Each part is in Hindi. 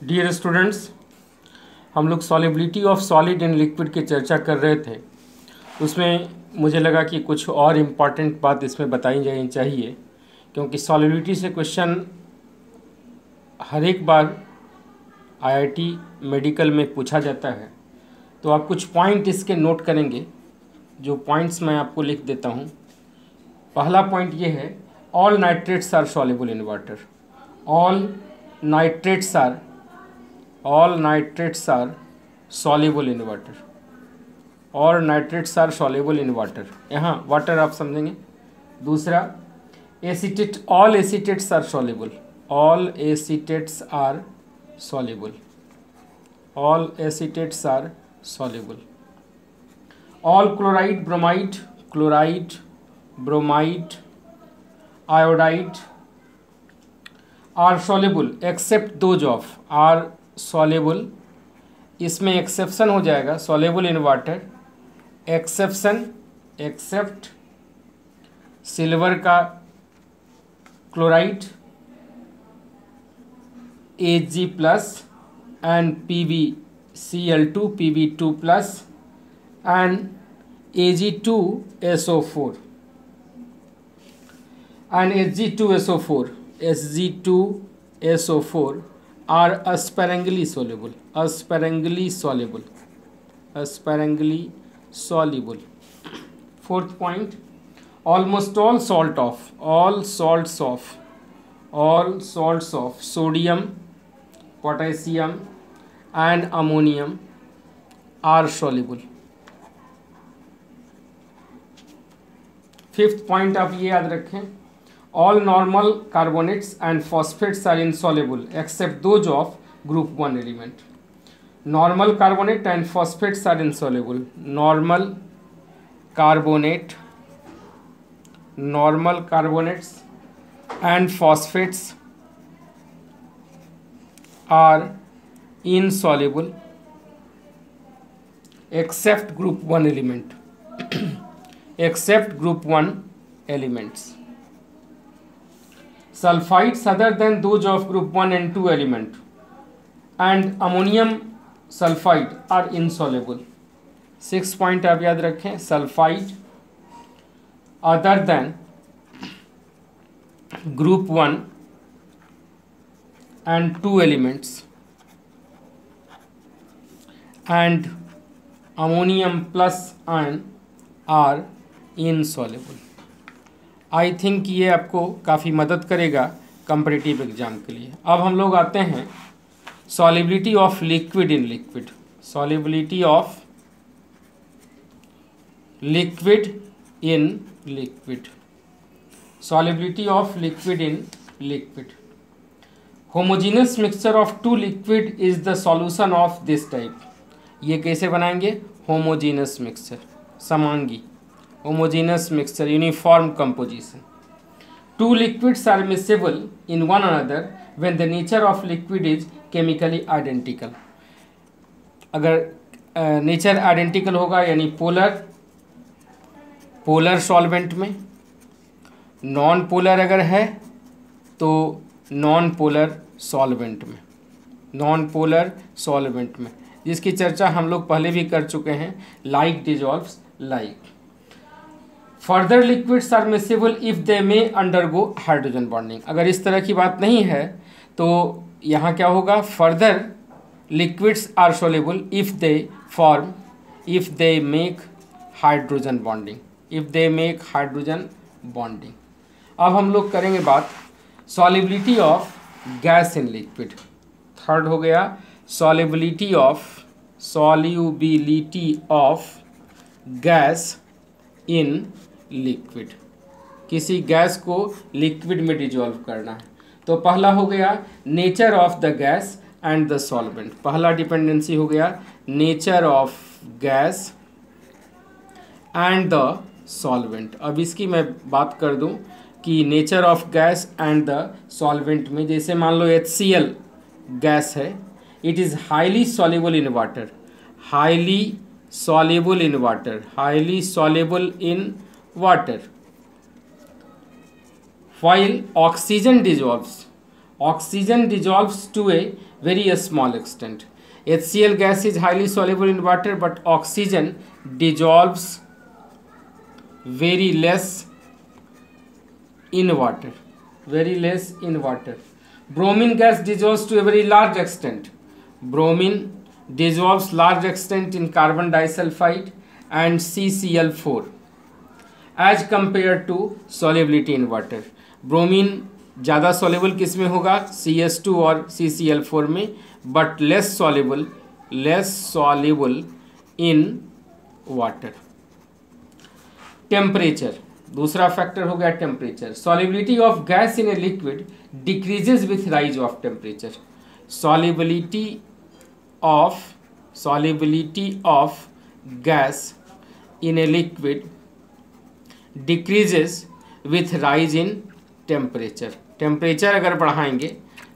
डियर स्टूडेंट्स, हम लोग solubility of solid in liquid की चर्चा कर रहे थे। उसमें मुझे लगा कि कुछ और इम्पॉर्टेंट बात इसमें बताई जानी चाहिए, क्योंकि सॉलिबिलिटी से क्वेश्चन हर एक बार आईआईटी मेडिकल में पूछा जाता है। तो आप कुछ पॉइंट इसके नोट करेंगे, जो पॉइंट्स मैं आपको लिख देता हूँ। पहला पॉइंट ये है, all nitrates are soluble in water. All nitrates are soluble in water। और nitrates are soluble in water, यहाँ वाटर आप समझेंगे। दूसरा, acetate, all acetates are soluble। All acetates are soluble। All acetates are soluble। All chloride, bromide, iodide are soluble except those of are soluble। इसमें एक्सेप्शन हो जाएगा, soluble in water, exception except silver का chloride Ag plus and PbCl2 Pb2 plus and Ag2SO4 and Hg2SO4 are sparingly soluble। Fourth point, almost all salts of sodium, potassium and ammonium are soluble। Fifth point आप ये याद रखें, all normal carbonates and phosphates are insoluble except those of group 1 element। normal carbonate and phosphates are insoluble। normal carbonates and phosphates are insoluble except group 1 element except group 1 elements। sulfides other than those of group 1 and 2 element and ammonium sulfide are insoluble। 6 point आप याद रखें, sulfide other than group 1 and 2 elements and ammonium plus ion are insoluble। I think ये आपको काफ़ी मदद करेगा कंपैरेटिव एग्जाम के लिए। अब हम लोग आते हैं solubility of liquid in liquid. Solubility of liquid in liquid. Solubility of liquid in liquid. Homogeneous mixture of two liquid is the solution of this type. ये कैसे बनाएंगे? होमोजीनियस मिक्सचर, समांगी homogeneous mixture, uniform composition। two liquids are miscible in one another when the nature of liquid is chemically identical। अगर नेचर आइडेंटिकल होगा यानी पोलर सॉल्वेंट में, नॉन पोलर अगर है तो नॉन पोलर सॉल्वेंट में, जिसकी चर्चा हम लोग पहले भी कर चुके हैं। Like dissolves like. Further liquids are miscible if they में अंडरगो हाइड्रोजन बॉन्डिंग। अगर इस तरह की बात नहीं है तो यहाँ क्या होगा? Further liquids are soluble if they make hydrogen bonding. अब हम लोग करेंगे बात solubility of gas in liquid. Third हो गया solubility of gas in liquid. किसी गैस को लिक्विड में डिजॉल्व करना है तो पहला हो गया nature of the gas and the solvent. पहला डिपेंडेंसी हो गया nature of gas and the solvent. अब इसकी मैं बात कर दूं कि nature of gas and the solvent में, जैसे मान लो HCl गैस है, it is highly soluble in water, while oxygen dissolves to a very small extent. HCl gas is highly soluble in water, but oxygen dissolves very less in water. Very less in water. Bromine gas dissolves to a very large extent. Bromine dissolves large extent in carbon disulfide and CCl4 as compared to solubility in water. Bromine ज़्यादा सॉल्युबल किस में होगा? CS2 और CCl4 में, but less soluble in water. Temperature दूसरा फैक्टर हो गया temperature. Solubility of gas in a liquid decreases with rise of temperature. Solubility of gas in a liquid decreases with rise in temperature. Temperature अगर बढ़ाएंगे,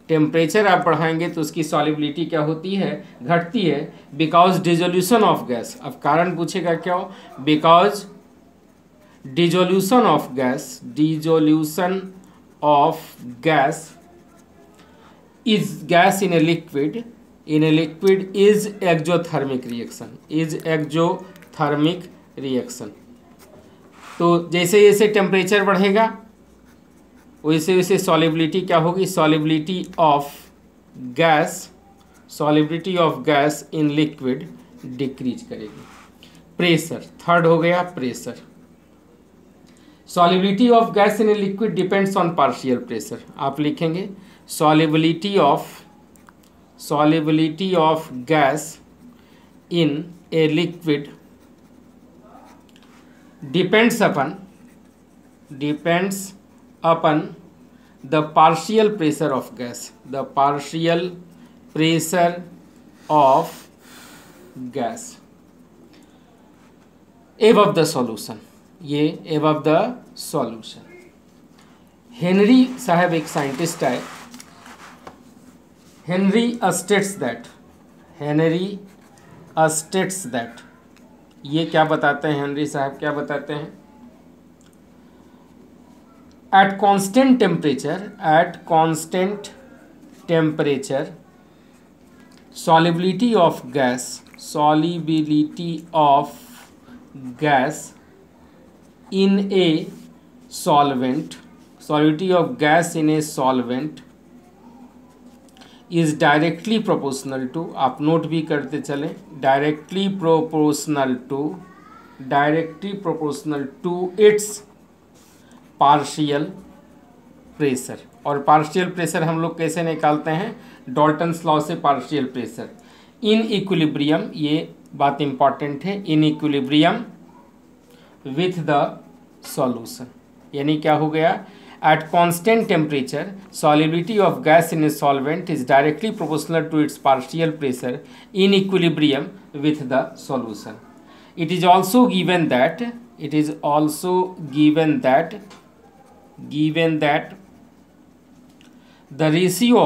टेम्परेचर आप बढ़ाएंगे तो उसकी सॉल्युबिलिटी क्या होती है? घटती है. Because dissolution of gas. अब कारण पूछेगा क्या हो? Because dissolution of gas is gas in a liquid is exothermic reaction. तो जैसे जैसे टेम्परेचर बढ़ेगा वैसे वैसे सॉल्युबिलिटी क्या होगी? Solubility of gas in liquid decrease करेगी. प्रेशर थर्ड हो गया. Pressure. Solubility of gas in a liquid depends on partial pressure. आप लिखेंगे solubility of gas in a liquid depends upon the partial pressure of gas. The partial pressure of gas above the solution. ये above the solution. हेनरी साहब एक साइंटिस्ट है. हेनरी states that ये क्या बताते हैं? हेनरी साहब क्या बताते हैं? At constant temperature solubility of gas in a solvent is directly proportional to. आप नोट भी करते चलें. Directly proportional to its partial pressure. और पार्शियल प्रेशर हम लोग कैसे निकालते हैं? डॉल्टन्स लॉ से पार्शियल प्रेशर. इन इक्विलिब्रियम, ये बात इंपॉर्टेंट है, in equilibrium with the solution. यानी क्या हो गया? At constant temperature, solubility of gas in a solvent is directly proportional to its partial pressure in equilibrium with the solution. It is also given that the ratio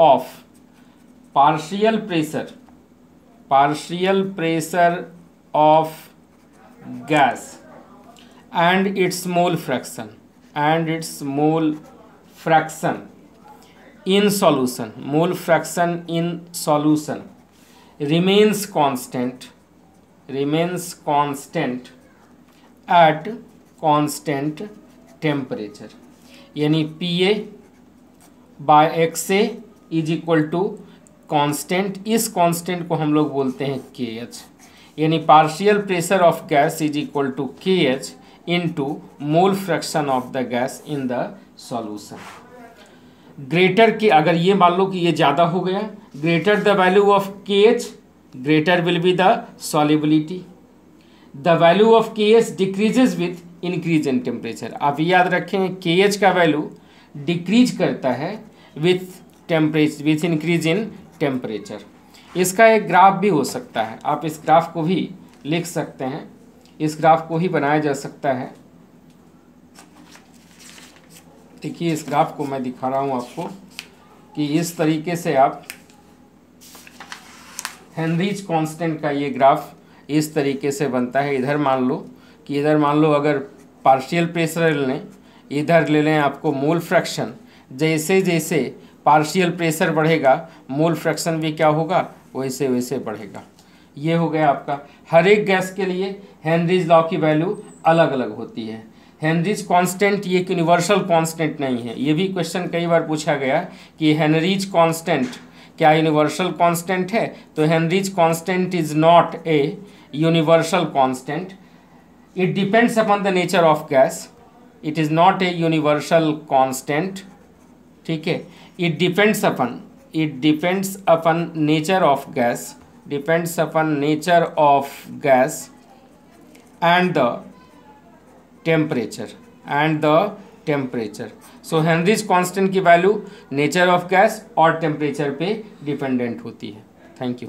of partial pressure of gas and its mole fraction in solution remains constant at constant temperature. यानी PA/XA is equal to constant. इस कांस्टेंट को हम लोग बोलते हैं KH. यानी partial pressure of gas is equal to KH into mole fraction of the gas in the solution. Greater के अगर ये मान लो कि ये ज़्यादा हो गया, greater the value of KH greater will be the solubility. The value of KH decreases with increase in temperature. आप याद रखें KH का वैल्यू डिक्रीज करता है विथ इंक्रीज इन टेम्परेचर. इसका एक ग्राफ भी हो सकता है. आप इस ग्राफ को भी लिख सकते हैं. इस ग्राफ को ही बनाया जा सकता है. देखिए इस ग्राफ को मैं दिखा रहा हूँ आपको कि इस तरीके से आप हेनरीज कांस्टेंट का ये ग्राफ इस तरीके से बनता है. इधर मान लो अगर पार्शियल प्रेशर लें, इधर ले लें आपको मोल फ्रैक्शन. जैसे जैसे पार्शियल प्रेशर बढ़ेगा, मोल फ्रैक्शन भी क्या होगा, वैसे वैसे बढ़ेगा। ये हो गया आपका। हर एक गैस के लिए हेनरीज लॉ की वैल्यू अलग अलग होती है। हेनरीज कांस्टेंट ये एक यूनिवर्सल कांस्टेंट नहीं है। ये भी क्वेश्चन कई बार पूछा गया कि हेनरीज कांस्टेंट क्या यूनिवर्सल कांस्टेंट है, तो Henrys constant is not a universal constant, it depends upon the nature of gas, it is not a universal constant, ठीक है। It depends upon nature of gas, depends upon nature of gas and the temperature so Henrys constant की वैल्यू नेचर ऑफ गैस और टेम्परेचर पे डिपेंडेंट होती है। Thank you.